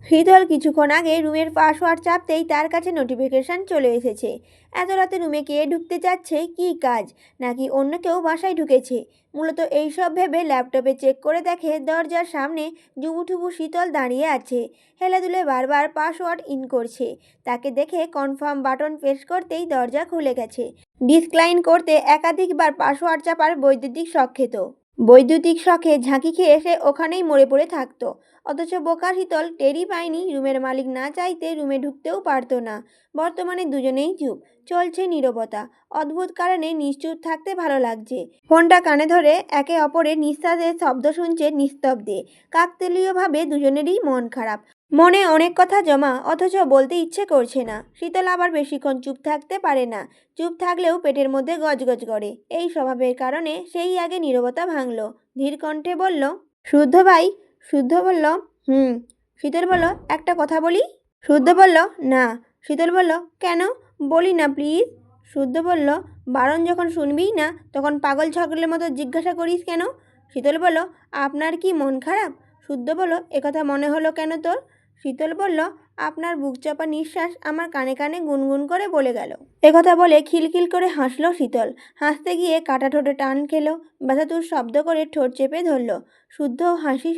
শীতল কিছুক্ষণ আগে রুমের পাসওয়ার্ড চাপতেই তার কাছে নোটিফিকেশন চলে এসেছে। এত রাতে রুমে কে ঢুকতে চাচ্ছে, কি কাজ, নাকি অন্য কেউ বাসায় ঢুকেছে। মূলত এইসব ভেবে ল্যাপটপে চেক করে দেখে দরজার সামনে জুবুঠুবু শীতল দাঁড়িয়ে আছে। হেলাদুলে বারবার পাসওয়ার্ড ইন করছে। তাকে দেখে কনফার্ম বাটন প্রেস করতেই দরজা খুলে গেছে। ডিসক্লাইন করতে একাধিকবার পাসওয়ার্ড চাপার বৈদ্যুতিক শখে ঝাঁকি খেয়ে সে ওখানেই মরে পড়ে থাকতো। অথচ বোকা শীতল টেরই পায়নি রুমের মালিক না চাইতে রুমে ঢুকতেও পারতো না। বর্তমানে দুজনেই চুপ, চলছে নীরবতা। অদ্ভুত কারণে নিশ্চুপ থাকতে ভালো লাগছে। ফোনটা কানে ধরে একে অপরের নিঃশ্বাসের শব্দ শুনছে নিস্তব্ধে। কাকতালীয়ভাবে দুজনেরই মন খারাপ। মনে অনেক কথা জমা, অথচ বলতে ইচ্ছে করছে না। শীতল আবার বেশিক্ষণ চুপ থাকতে পারে না। চুপ থাকলেও পেটের মধ্যে গজগজ করে। এই স্বভাবের কারণে সেই আগে নীরবতা ভাঙল। ধীর কণ্ঠে বলল, শুদ্ধ ভাই। শুদ্ধ বলল, হুম। শীতল বলল, একটা কথা বলি। শুদ্ধ বলল, না। শীতল বলল, কেন? বলি না প্লিজ। শুদ্ধ বলল, বারণ যখন শুনবিই না তখন পাগল ছাগলের মতো জিজ্ঞাসা করিস কেন? শীতল বলল, আপনার কি মন খারাপ? শুদ্ধ বলল, একথা মনে হলো কেন তোর? শীতল বলল, আপনার বুকচাপা নিঃশ্বাস আমার কানে কানে গুনগুন করে বলে গেল। একথা বলে খিলখিল করে হাসল শীতল। হাসতে গিয়ে কাটা ঠোঁটে টান খেলো। ব্যথাতুর শব্দ করে ঠোঁট চেপে ধরল। শুদ্ধ হাসি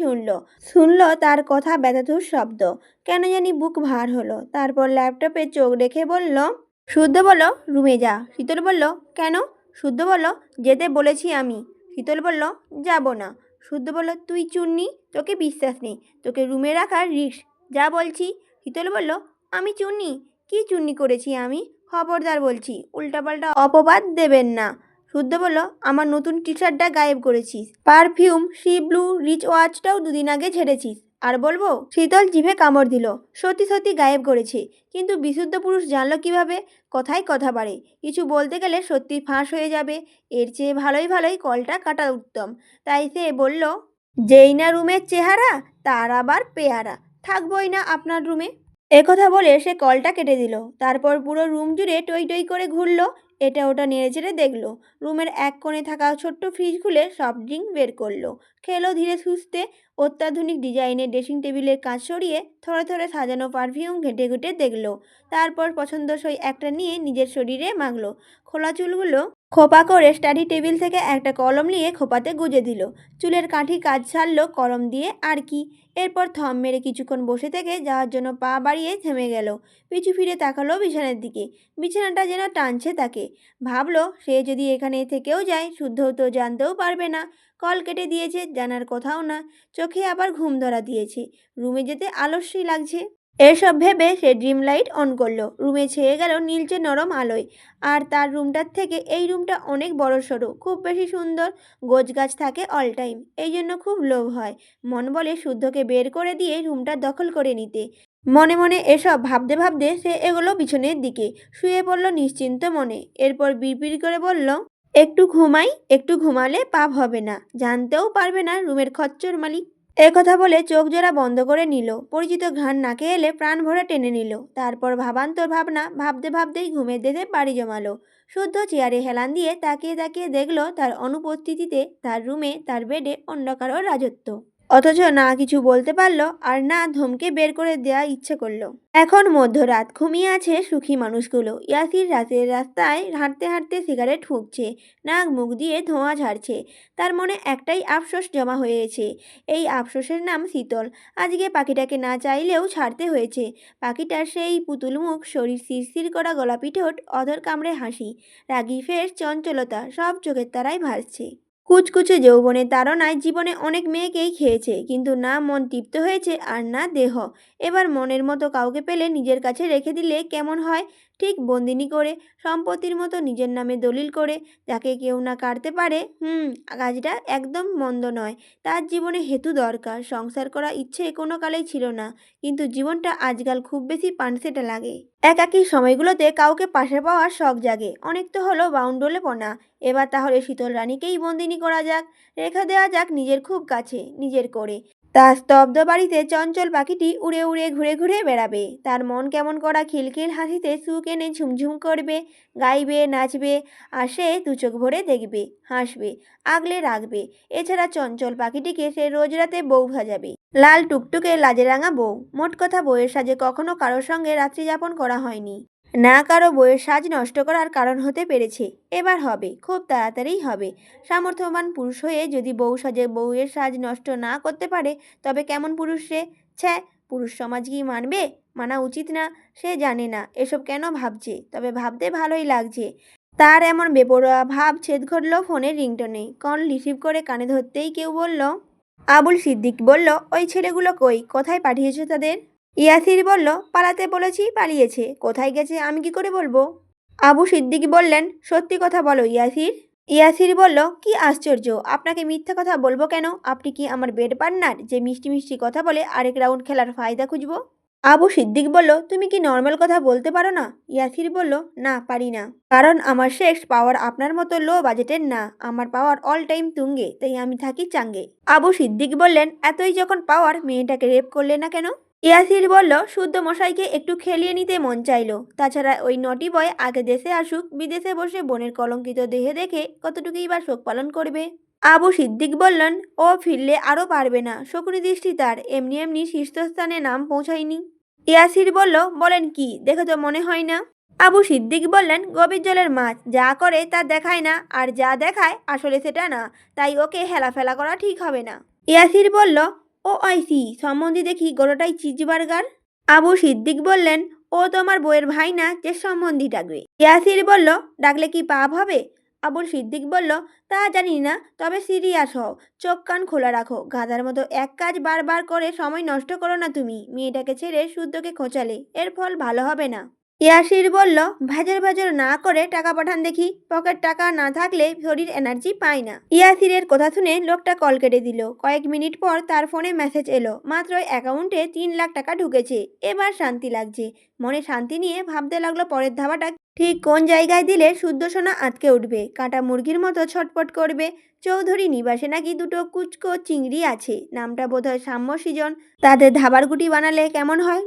শুনল তার কথা ব্যথাতুর শব্দ। কেন জানি বুক ভার হলো। তারপর ল্যাপটপে চোখ রেখে বলল, শুদ্ধ বলল, রুমে যা। শীতল বলল, কেন? শুদ্ধ বলল, যেতে বলেছি আমি। শীতল বলল, যাব না। শুদ্ধ বলল, তুই চুন্নি, তোকে বিশ্বাস নেই, তোকে রুমে রাখার রিস্ক, যা বলছি। শীতল বলল, আমি চুন্নি? কি চুন্নি করেছি আমি? খবরদার বলছি, উল্টাপাল্টা অপবাদ দেবেন না। শুদ্ধ বলল, আমার নতুন টি শার্টটা গায়েব করেছিস, পারফিউম, সি ব্লু রিচ ওয়াচটাও দুদিন আগে ঝেড়েছিস, আর বলবো? শীতল জিভে কামড় দিল। সত্যি সত্যি গায়েব করেছে, কিন্তু বিশুদ্ধ পুরুষ জানলো কিভাবে? কথায় কথা বাড়ে, কিছু বলতে গেলে সত্যি ফাঁস হয়ে যাবে। এর চেয়ে ভালোই কলটা কাটা উত্তম। তাই সে বলল, যেই না রুমের চেহারা, তার আবার পেয়ারা, থাকবই না আপনার রুমে। একথা বলে সে কলটা কেটে দিল। তারপর পুরো রুম জুড়ে টই টই করে ঘুরল। এটা ওটা নেড়েচেড়ে দেখলো। রুমের এক কোণে থাকা ছোট্ট ফ্রিজ খুলে সফট ড্রিঙ্ক বের করলো। খেলো ধীরে সুস্থে। অত্যাধুনিক ডিজাইনের ড্রেসিং টেবিলের কাজ সরিয়ে থরে থরে সাজানো পারফিউম ঘেঁটে ঘুঁটে দেখলো। তারপর পছন্দসই একটা নিয়ে নিজের শরীরে মাখলো। খোলা চুলগুলো খোপা করে স্টাডি টেবিল থেকে একটা কলম নিয়ে খোপাতে গুজে দিল। চুলের কাঠি কাজ ছাড়লো কলম দিয়ে, আর কি। এরপর থম মেরে কিছুক্ষণ বসে থেকে যাওয়ার জন্য পা বাড়িয়ে থেমে গেল। পিছু ফিরে তাকালো বিছানার দিকে। বিছানাটা যেন টানছে তাকে। ভাবলো, সে যদি এখানে থেকেও যায় শুদ্ধও তো জানতেও পারবে না। কল কেটে দিয়েছে, জানার কথাও না। চোখে আবার ঘুম ধরা দিয়েছে। রুমে যেতে আলস্যই লাগছে। এসব ভেবে সে ড্রিম লাইট অন করলো। রুমে ছেয়ে গেল নীলচে নরম আলোয়। আর তার রুমটার থেকে এই রুমটা অনেক বড়সড়, খুব বেশি সুন্দর। গোছগাছ থাকে অল টাইম, এই জন্য খুব লোভ হয়। মন বলে শুদ্ধকে বের করে দিয়ে রুমটা দখল করে নিতে। মনে মনে এসব ভাবতে ভাবতে সে এগোলো বিছনের দিকে। শুয়ে পড়ল নিশ্চিন্ত মনে। এরপর বিড়বিড় করে বলল, একটু ঘুমাই, একটু ঘুমালে পাপ হবে না, জানতেও পারবে না রুমের খচ্চর মালিক। একথা বলে চোখ জোড়া বন্ধ করে নিল। পরিচিত ঘ্রাণ নাকে এলে প্রাণ ভরে টেনে নিল। তারপর ভাবান্তর ভাবনা ভাবতে ভাবতেই ঘুমের দেশে পাড়ি জমালো। শুদ্ধ চেয়ারে হেলান দিয়ে তাকিয়ে তাকিয়ে দেখল তার অনুপস্থিতিতে তার রুমে, তার বেডে অন্য কারোর রাজত্ব। অথচ না কিছু বলতে পারল, আর না ধমকে বের করে দেওয়া ইচ্ছে করলো। এখন মধ্যরাত, ঘুমিয়ে আছে সুখী মানুষগুলো। ইয়াসির রাতের রাস্তায় হাঁটতে হাঁটতে সিগারেট ফুঁকছে, নাক মুখ দিয়ে ধোঁয়া ঝাড়ছে। তার মনে একটাই আফসোস জমা হয়েছে। এই আফসোসের নাম শীতল। আজকে পাখিটাকে না চাইলেও ছাড়তে হয়েছে। পাখিটার সেই পুতুল মুখ, শরীর শিরশির করা গোলাপি ঠোঁট, অধর কামড়ে হাসি, রাগী ফেস, চঞ্চলতা, সব চোখের তারায় ভাসছে। কুচকুচে যৌবনের তাড়নায় জীবনে অনেক মেয়েকেই খেয়েছে, কিন্তু না মন তৃপ্ত হয়েছে আর না দেহ। এবার মনের মতো কাউকে পেলে নিজের কাছে রেখে দিলে কেমন হয়? ঠিক বন্দিনী করে, সম্পত্তির মতো নিজের নামে দলিল করে, যাকে কেউ না কাটতে পারে। কাজটা একদম মন্দ নয়। তার জীবনে হেতু দরকার। সংসার করা ইচ্ছে কোনো কালেই ছিল না, কিন্তু জীবনটা আজকাল খুব বেশি পানসেটা লাগে। একাকী সময়গুলোতে কাউকে পাশে পাওয়ার শখ জাগে। অনেক তো হলো বাউন্ডুলেপনা। এবার তাহলে শীতল রানীকেই বন্দিনী করা যাক, রেখে দেওয়া যাক নিজের খুব কাছে, নিজের করে। তার স্তব্ধ বাড়িতে চঞ্চল পাখিটি উড়ে উড়ে ঘুরে ঘুরে বেড়াবে। তার মন কেমন করা খিলখিল হাসিতে সুখ এনে ঝুমঝুম করবে, গাইবে, নাচবে, আর সে দুচোখ ভরে দেখবে, হাসবে, আগলে রাখবে। এছাড়া চঞ্চল পাখিটিকে সে রোজ রাতে বউ সাজাবে, লাল টুকটুকে লাজে রাঙা বউ। মোট কথা, বউয়ের সাজে কখনো কারোর সঙ্গে রাত্রি যাপন করা হয়নি, না কারো বউয়ের সাজ নষ্ট করার কারণ হতে পেরেছে। এবার হবে, খুব তাড়াতাড়িই হবে। সামর্থ্যবান পুরুষ হয়ে যদি বউ সাজে বউয়ের সাজ নষ্ট না করতে পারে, তবে কেমন পুরুষ সে? ছ্যা, পুরুষ সমাজ কি মানবে? মানা উচিত না। সে জানে না এসব কেন ভাবছে, তবে ভাবতে ভালোই লাগছে। তার এমন বেপরোয়া ভাব ছেদ ঘটল ফোনের রিংটনে। কল রিসিভ করে কানে ধরতেই কেউ বলল, আবুল সিদ্দিক বলল, ওই ছেলেগুলো কই, কোথায় পাঠিয়েছো তাদের? ইয়াসির বলল, পালাতে বলেছি, পালিয়েছে। কোথায় গেছে আমি কি করে বলবো? আবু সিদ্দিক বললেন, সত্যি কথা বলো ইয়াসির। ইয়াসির বলল, কি আশ্চর্য, আপনাকে মিথ্যা কথা বলবো কেন? আপনি কি আমার বেড পার্টনার যে মিষ্টি মিষ্টি কথা বলে আরেক রাউন্ড খেলার ফায়দা খুঁজবো? আবু সিদ্দিক বলল, তুমি কি নর্মাল কথা বলতে পারো না? ইয়াসির বলল, না, পারি না। কারণ আমার সেক্স পাওয়ার আপনার মতো লো বাজেটের না। আমার পাওয়ার অল টাইম তুঙ্গে, তাই আমি থাকি চাঙ্গে। আবু সিদ্দিক বললেন, এতই যখন পাওয়ার, মেয়েটাকে রেপ করলে না কেন? ইয়াসির বলল, শুদ্ধ মশাইকে একটু খেলিয়ে নিতে মন চাইলো। তাছাড়া ওই নটি বয় আগে দেশে আসুক, বিদেশে বসে বোনের কলঙ্কিত দেহে দেখে কতটুকুই বা শোক পালন করবে। আবু সিদ্দিক বললেন, ও ফিরলে আরও পারবে না। শকুনি দৃষ্টি তার এমনি এমনি শীর্ষস্থানে নাম পৌঁছায়নি। ইয়াসির বলল, বলেন কি, দেখে তো মনে হয় না। আবু সিদ্দিক বললেন, গভীর জলের মাছ যা করে তা দেখায় না, আর যা দেখায় আসলে সেটা না, তাই ওকে হেলাফেলা করা ঠিক হবে না। ইয়াসির বলল, ও আইসি, সম্বন্ধে দেখি গোটাটাই চিজ বার্গার। আবু সিদ্দিক বললেন, ও তোমার বউয়ের ভাই না যে সম্বন্ধী ডাকবে? ইয়াসির বলল, ডাকলে কি পাপ হবে? আবুল সিদ্দিক বলল, তা জানি না, তবে সিরিয়াস হও, চোখ কান খোলা রাখো। গাধার মতো এক কাজ বারবার করে সময় নষ্ট করো না তুমি। মেয়েটাকে ছেড়ে শুদ্ধকে খোঁচালে, এর ফল ভালো হবে না। ইয়াসির বলল, ভেজর ভেজর না করে টাকা পাঠান দেখি। পকেট টাকা না থাকলে শরীর এনার্জি পায় না। ইয়াসিরের কথা শুনে লোকটা কল কেটে দিল। কয়েক মিনিট পর তার ফোনে মেসেজ এলো, মাত্র অ্যাকাউন্টে 3 লাখ টাকা ঢুকেছে। এবার শান্তি লাগছে। মনে শান্তি নিয়ে ভাবতে লাগলো পরের ধাবাটা ঠিক কোন জায়গায় দিলে শুদ্ধ সোনা আটকে উঠবে, কাঁটা মুরগির মতো ছটপট করবে। চৌধুরী নিবাসে নাকি দুটো কুচকো চিংড়ি আছে, নামটা বোধহয় সাম্য সৃজন। তাদের ধাবার গুটি বানালে কেমন হয়?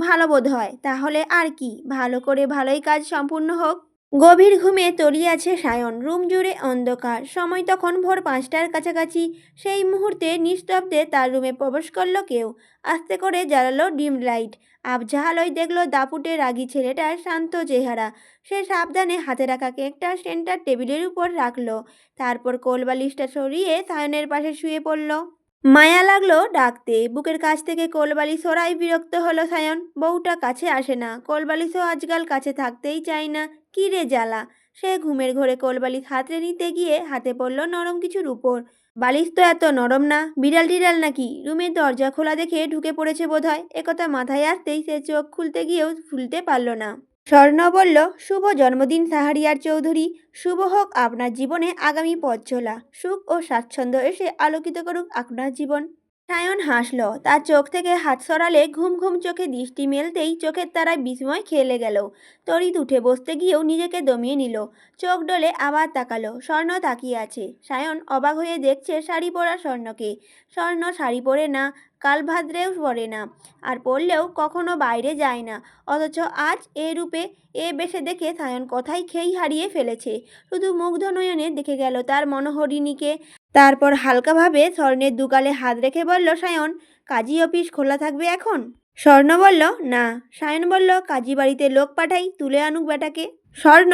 ভালো বোধ হয়। তাহলে আর কি, ভালো করে ভালোই কাজ সম্পূর্ণ হোক। গভীর ঘুমে তলিয়ে আছে সায়ন। রুম জুড়ে অন্ধকার। সময় তখন ভোর 5টার কাছাকাছি। সেই মুহূর্তে নিস্তব্ধে তার রুমে প্রবেশ করলো কেউ। আস্তে করে জ্বালালো ডিম লাইট। আবঝা আলোয় দেখলো দাপুটে রাগী ছেলেটার শান্ত চেহারা। সে সাবধানে হাতে রাখা কেকটা সেন্টার টেবিলের উপর রাখলো। তারপর কোলবালিশটা সরিয়ে সায়নের পাশে শুয়ে পড়ল। মায়া লাগলো ডাকতে। বুকের কাছ থেকে কোলবালিশ সরাই বিরক্ত হলো সায়ন। বউটা কাছে আসে না, কোলবালিশও আজকাল কাছে থাকতেই চায় না। কি রে জ্বালা! সে ঘুমের ঘোরে কোলবালিশ হাতড়ে নিতে গিয়ে হাতে পড়ল নরম কিছুর উপর। বালিশ তো এত নরম না, বিড়াল টিড়াল নাকি? রুমের দরজা খোলা দেখে ঢুকে পড়েছে বোধহয়। একথা মাথায় আসতেই সে চোখ খুলতে গিয়েও খুলতে পারল না। স্বর্ণ বলল, শুভ জন্মদিন শাহরিয়ার চৌধুরী। শুভ হোক আপনার জীবনে আগামী পথ চলা। সুখ ও স্বাচ্ছন্দ্য এসে আলোকিত করুক আপনার জীবন। সায়ন হাসল। তার চোখ থেকে হাত সরালে ঘুম ঘুম চোখে দৃষ্টি মেলতেই চোখের তারায় বিস্ময় খেলে গেল। তড়িৎ উঠে বসতে গিয়েও নিজেকে দমিয়ে নিল। চোখ ডলে আবার তাকালো। স্বর্ণ তাকিয়ে আছে। সায়ন অবাক হয়ে দেখছে শাড়ি পরা স্বর্ণকে। স্বর্ণ শাড়ি পরে না, কালভাদ্রেও পরে না, আর পরলেও কখনো বাইরে যায় না। অথচ আজ এ রূপে এ বেশে দেখে সায়ন কথাই খেই হারিয়ে ফেলেছে। শুধু মুগ্ধ নয়নে দেখে গেল তার মনোহরিণীকে। তারপর হালকাভাবে স্বর্ণের দুগালে হাত রেখে বলল, সায়ন, কাজী অফিস খোলা থাকবে এখন? স্বর্ণ বলল, না। সায়ন বলল, কাজী বাড়িতে লোক পাঠাই, তুলে আনুক বেটাকে। স্বর্ণ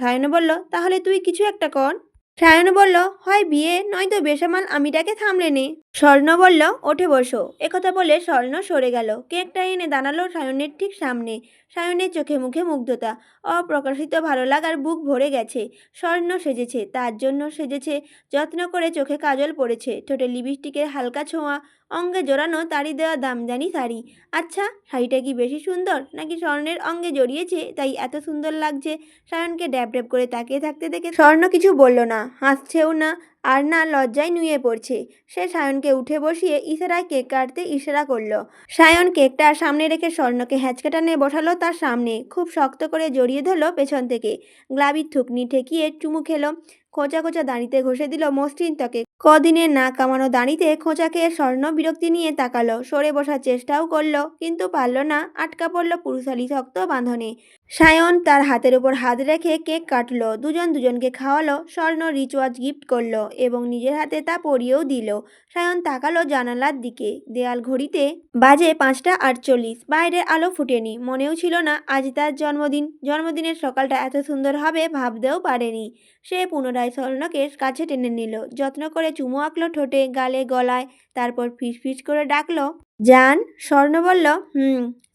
সায়ন বলল, তাহলে তুই কিছু একটা কর। সায়ন বলল, হয় বিয়ে, নয়তো বেসামাল আমিটাকে থামলে নে। স্বর্ণ বলল, ওঠে বসো। একথা বলে স্বর্ণ সরে গেল। কেকটা এনে দাঁড়ালো সায়নের ঠিক সামনে। সায়নের চোখে মুখে মুগ্ধতা, অপ্রকাশিত ভালো লাগার বুক ভরে গেছে। স্বর্ণ সেজেছে, তার জন্য সেজেছে। যত্ন করে চোখে কাজল পড়েছে, ঠোঁটে লিপস্টিকের হালকা ছোঁয়া, অঙ্গে জড়ানো তারই দেওয়া দামজানি শাড়ি। আচ্ছা, শাড়িটা কি বেশি সুন্দর, নাকি স্বর্ণের অঙ্গে জড়িয়েছে তাই এত সুন্দর লাগছে? সায়নকে ড্যাব ড্যাব করে তাকিয়ে থাকতে দেখে স্বর্ণ কিছু বলল না, হাসছেও না, আর না লজ্জায় নুয়ে পড়ছে। সে সায়নকে উঠে বসিয়ে ইশারায় কেক কাটতে ইশারা করলো। সায়ন কেকটা সামনে রেখে স্বর্ণকে হ্যাঁচকা টানে বসালো তার সামনে। খুব শক্ত করে জড়িয়ে ধরলো পেছন থেকে। গ্লাবির থুকনি ঠেকিয়ে চুমু খেলো। খোঁচা খোঁচা দাঁড়িতে ঘষে দিল মসৃণ ত্বকে। কদিনের না কামানো দাঁড়িতে খোঁচা খেয়ে স্বর্ণ বিরক্তি নিয়ে তাকালো, সরে বসার চেষ্টাও করলো, কিন্তু পারল না, আটকা পড়ল পুরুষালী শক্ত বাঁধনে। সায়ন তার হাতের উপর হাত রেখে কেক কাটলো, দুজন দুজনকে খাওয়ালো, স্বর্ণ রিচওয়াচ গিফট করলো এবং নিজের হাতে তা পরিয়েও দিল। সায়ন তাকালো জানালার দিকে, দেয়াল ঘড়িতে বাজে 5:48। বাইরের আলো ফুটেনি, মনেও ছিল না আজ তার জন্মদিন। জন্মদিনের সকালটা এত সুন্দর হবে ভাবতেও পারেনি। সে পুনরায় স্বর্ণকে কাছে টেনে নিল, যত্ন করে চুমু আঁকলো ঠোঁটে, গালে, গলায়, তারপর ফিস ফিস করে ডাকলো, জান। স্বর্ণ বলল,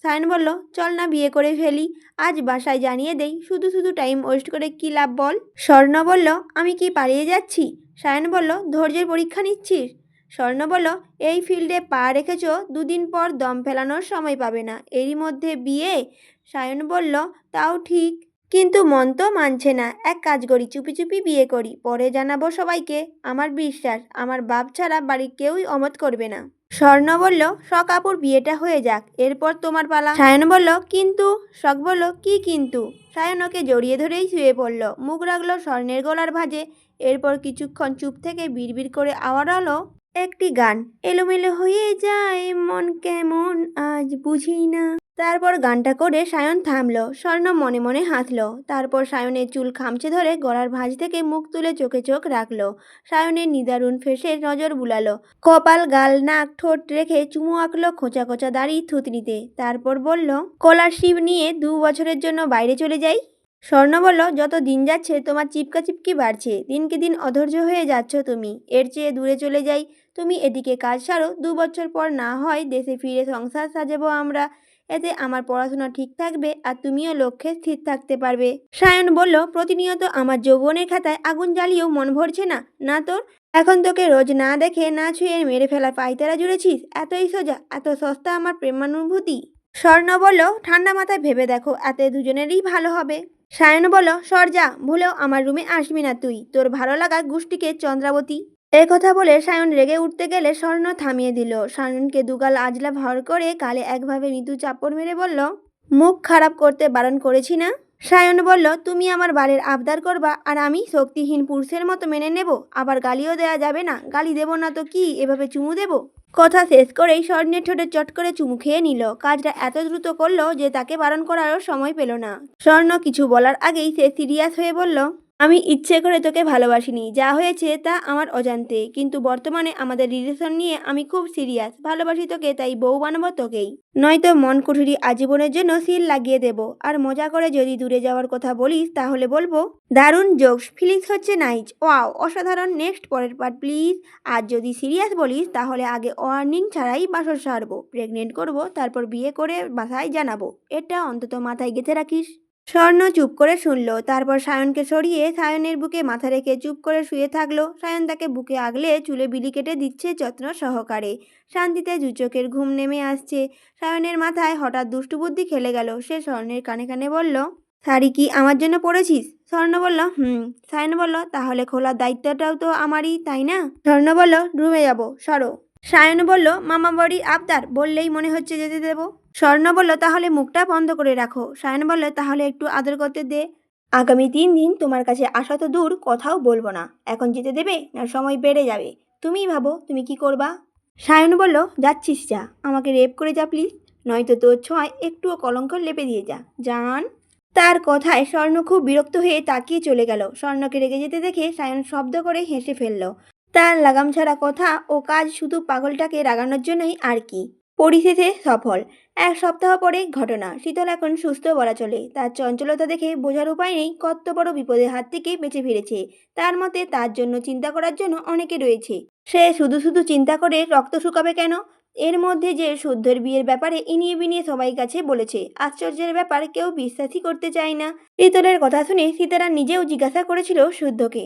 সায়ন বলল, চল না বিয়ে করে ফেলি, আজ বাসায় জানিয়ে দেই, শুধু শুধু টাইম ওয়েস্ট করে কি লাভ বল। স্বর্ণ বলল, আমি কি পালিয়ে যাচ্ছি? সায়ন বলল, ধৈর্যের পরীক্ষা নিচ্ছিস? স্বর্ণ বলল, এই ফিল্ডে পা রেখেছ, দুদিন পর দম ফেলানোর সময় পাবে না, এরই মধ্যে বিয়ে? সায়ন বলল, তাও ঠিক, কিন্তু মন তো মানছে না। এক কাজ করি, চুপি চুপি বিয়ে করি, পরে জানাবো সবাইকে। আমার বিশ্বাস আমার বাপ ছাড়া বাড়ির কেউই অমত করবে না। স্বর্ণ বলল, শখ আপুর বিয়েটা হয়ে যাক, এরপর তোমার পালা। সায়ন বলল, কিন্তু? শখ বলল, কি কিন্তু? সায়ন ওকে জড়িয়ে ধরেই শুয়ে পড়ল, মুখ রাখলো স্বর্ণের গলার ভাঁজে। এরপর কিছুক্ষণ চুপ থেকে বিড়বিড় করে আওড়ালো একটি গান, এলোমেলো হয়ে যায় মন কেমন আজ বুঝি না। তারপর গানটা করে সায়ন থামলো। স্বর্ণ মনে মনে হাসলো। তারপর সায়নের চুল খামচে ধরে গলার ভাঁজ থেকে মুখ তুলে চোখে চোখ রাখলো। সায়নের নিদারুণ ফেসে নজর বুলালো, কপাল, গাল, নাক, ঠোঁট রেখে চুমু আঁকলো খোঁচা খোঁচা দাড়ি থুতনিতে। তারপর বলল, স্কলারশিপ নিয়ে 2 বছরের জন্য বাইরে চলে যাই। স্বর্ণ বলল, যত দিন যাচ্ছে তোমার চিপকা চিপকি বাড়ছে, দিনকে দিন অধৈর্য হয়ে যাচ্ছ তুমি, এর চেয়ে দূরে চলে যাই। তুমি এদিকে কাজ সারো, 2 বছর পর না হয় দেশে ফিরে সংসার সাজাবো আমরা, এতে আমার পড়াশোনা ঠিক থাকবে আর তুমিও লক্ষ্যে স্থির থাকতে পারবে। সায়ন বলল, প্রতিনিয়ত আমার যৌবনের খাতায় আগুন জ্বালিয়েও মন ভরছে না, না তোর? এখন তোকে রোজ না দেখে না ছুঁয়ে মেরে ফেলা পায়তারা জুড়েছিস? এতই সোজা, এত সস্তা আমার প্রেমানুভূতি? স্বর্ণ বলল, ঠান্ডা মাথায় ভেবে দেখো, এতে দুজনেরই ভালো হবে। সায়ন বলল, সর যা, ভুলেও আমার রুমে আসবি না তুই, তোর ভালো লাগা গোষ্ঠীকে চন্দ্রাবতী। এই কথা বলে সায়ন রেগে উঠতে গেলে স্বর্ণ থামিয়ে দিল। সায়নকে দুগাল আজলা ভর করে কালে একভাবে মৃদু চাপড় মেরে বলল, মুখ খারাপ করতে বারণ করেছি না? সায়ন বলল, তুমি আমার বাড়ির আবদার করবা আর আমি শক্তিহীন পুরুষের মতো মেনে নেব? আবার গালিও দেয়া যাবে না? গালি দেব না তো কি, এভাবে চুমু দেব? কথা শেষ করেই স্বর্ণের ঠোঁটে চট করে চুমু খেয়ে নিল। কাজটা এত দ্রুত করলো যে তাকে বারণ করারও সময় পেল না। স্বর্ণ কিছু বলার আগেই সে সিরিয়াস হয়ে বলল, আমি ইচ্ছে করে তোকে ভালোবাসিনি, যা হয়েছে তা আমার অজান্তে, কিন্তু বর্তমানে আমাদের রিলেশন নিয়ে আমি খুব সিরিয়াস, ভালোবাসি তোকে, তাই বউ বানাবো তোকেই, নয়তো মন কুঠুরি আজীবনের জন্য সিল লাগিয়ে দেব। আর মজা করে যদি দূরে যাওয়ার কথা বলিস তাহলে বলবো, দারুণ জোকস, ফিলিংস হচ্ছে নাইস, ওয়াও, অসাধারণ, নেক্সট, পরের পার্ট প্লিজ। আর যদি সিরিয়াস বলিস তাহলে আগে ওয়ার্নিং ছাড়াই বাসর সারবো, প্রেগনেন্ট করব, তারপর বিয়ে করে বাসায় জানাবো, এটা অন্তত মাথায় গেঁথে রাখিস। স্বর্ণ চুপ করে শুনল, তারপর সায়নকে সরিয়ে সায়নের বুকে মাথা রেখে চুপ করে শুয়ে থাকলো। সায়ন তাকে বুকে আগলে চুলে বিলি কেটে দিচ্ছে যত্ন সহকারে। শান্তিতে দুচোখের ঘুম নেমে আসছে। সায়নের মাথায় হঠাৎ দুষ্টু বুদ্ধি খেলে গেল। সে স্বর্ণের কানে কানে বলল, শাড়ি কি আমার জন্য পরেছিস? স্বর্ণ বলল, হুম। সায়ন বলল, তাহলে খোলার দায়িত্বটাও তো আমারই, তাই না? স্বর্ণ বলল, রুমে যাবো, সরো। সায়ন বলল, মামা বাড়ির আবদার, বললেই মনে হচ্ছে যেতে দেবো। স্বর্ণ বলল, তাহলে মুখটা বন্ধ করে রাখো। সায়ন বলল, তাহলে একটু আদর করতে দে। আগামী 3 দিন তোমার কাছে আসা তো দূর, কথাও বলবো না। এখন যেতে দেবে না সময় বেড়ে যাবে? তুমিই ভাবো তুমি কি করবা। সায়ন বলল, যাচ্ছিস যা, আমাকে রেপ করে যা প্লিজ, নয়তো তোর ছোঁয়ায় একটুও কলঙ্ক লেপে দিয়ে যা, জান। তার কথায় স্বর্ণ খুব বিরক্ত হয়ে তাকিয়ে চলে গেল। স্বর্ণকে রেগে যেতে দেখে সায়ন শব্দ করে হেসে ফেলল। তার লাগাম ছাড়া কথা ও কাজ শুধু পাগলটাকে রাগানোর জন্যই আর কি। পরিশেষে সফল। 1 সপ্তাহ পরে ঘটনা। শীতল এখন সুস্থ বলা চলে। তার চঞ্চলতা দেখে বোঝার উপায় নেই কত বড় বিপদের হাত থেকে বেঁচে ফিরেছে। তার মতে তার জন্য চিন্তা করার জন্য অনেকে রয়েছে। সে শুধু শুধু চিন্তা করে রক্ত শুকাবে কেন? এর মধ্যে যে শুদ্ধের বিয়ের ব্যাপারে ইনিয়ে বিনিয়ে সবাই কাছে বলেছে। আশ্চর্যের ব্যাপার, কেউ বিশ্বাসই করতে চায় না। শীতলের কথা শুনে সীতারা নিজেও জিজ্ঞাসা করেছিল শুদ্ধকে।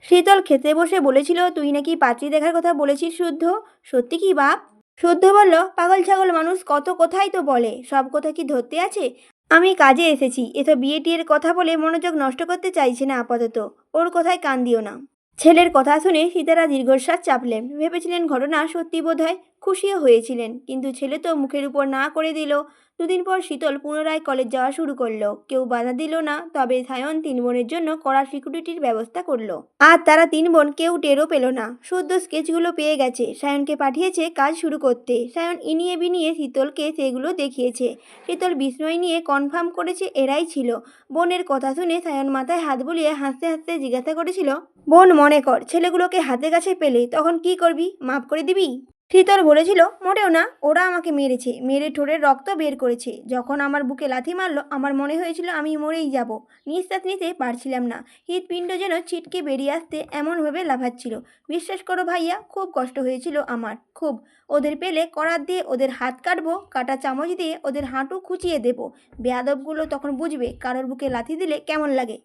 শীতল খেতে বসে বলেছিল, তুই নাকি পাত্রী দেখার কথা বলেছিস শুদ্ধ, সত্যি কি বাপ? শুদ্ধ বলল, পাগল ছাগল মানুষ কত কথাই তো বলে, সব কথা কি ধরতে আছে? আমি কাজে এসেছি, এসব বিয়ে টিয়ের কথা বলে মনোযোগ নষ্ট করতে চাইছে না আপাতত, ওর কথায় কান দিও না। ছেলের কথা শুনে সীতারা দীর্ঘশ্বাস চাপলেন। ভেবেছিলেন ঘটনা সত্যি বোধ হয়, খুশিও হয়েছিলেন, কিন্তু ছেলে তো মুখের উপর না করে দিল। দুদিন পর শীতল পুনরায় কলেজ যাওয়া শুরু করলো। কেউ বাধা দিল না, তবে সায়ন তিন বোনের জন্য কড়া সিকিউরিটির ব্যবস্থা করলো। আর তারা তিন বোন কেউ টেরও পেল না। সদ্য স্কেচগুলো পেয়ে গেছে, সায়নকে পাঠিয়েছে কাজ শুরু করতে। সায়ন ইনিয়ে বিনিয়ে শীতলকে সেগুলো দেখিয়েছে। শীতল বিস্ময় নিয়ে কনফার্ম করেছে এরাই ছিল। বোনের কথা শুনে সায়ন মাথায় হাত বুলিয়ে হাসতে হাসতে জিজ্ঞাসা করেছিল, বোন, মনে কর ছেলেগুলোকে হাতে কাছে পেলে তখন কি করবি? মাফ করে দিবি? শীতল বলেছিল, মোটেও না, ওরা আমাকে মেরেছে, মেরে ঠোঁটের রক্ত বের করেছে। যখন আমার বুকে লাথি মারলো আমার মনে হয়েছিল আমি মরেই যাব। নিঃশ্বাস নিতে পারছিলাম না। হৃৎপিণ্ড যেন ছিটকে বেরিয়ে আসতে এমনভাবে লাফাচ্ছিল। বিশ্বাস করো ভাইয়া, খুব কষ্ট হয়েছিল আমার, খুব। ওদের পেলে করাত দিয়ে ওদের হাত কাটবো, কাটা চামচ দিয়ে ওদের হাঁটু খুঁচিয়ে দেবো। বেয়াদবগুলো তখন বুঝবে কারোর বুকে লাথি দিলে কেমন লাগে।